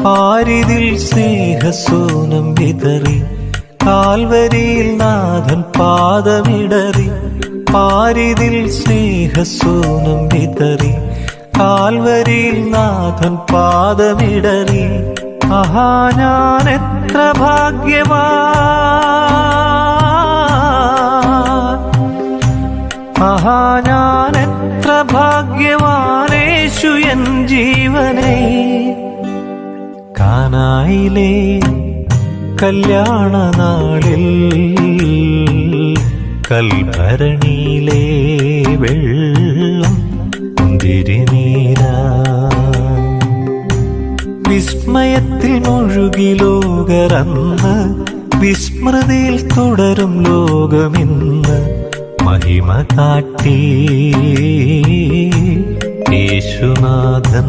പാരിതിൽ സ്നേഹസൂനം വിതറി കാൽവരിയിൽ നാഥൻ പാദമിടറി. പാരിതിൽ സ്നേഹസൂനം വിതറി കാൽവരിയിൽ നാഥൻ പാദമിടറി. ആഹാ ഞാൻ എത്ര ഭാഗ്യവാൻ, ആഹാ ഞാൻ എത്ര ഭാഗ്യവാൻ, യേശു എൻ ജീവനെ. കാനായിലെ കല്യാണ നാളിൽ കൽഭരണിയിലെ വെള്ളം തിരുനീരാ. വിസ്മയത്തിൽ മുഴുകി ലോകരന്ന്, വിസ്മൃതിയിൽ തുടരും ലോകമിന്ന്. മഹിമ കാട്ടി യേശുനാഥൻ.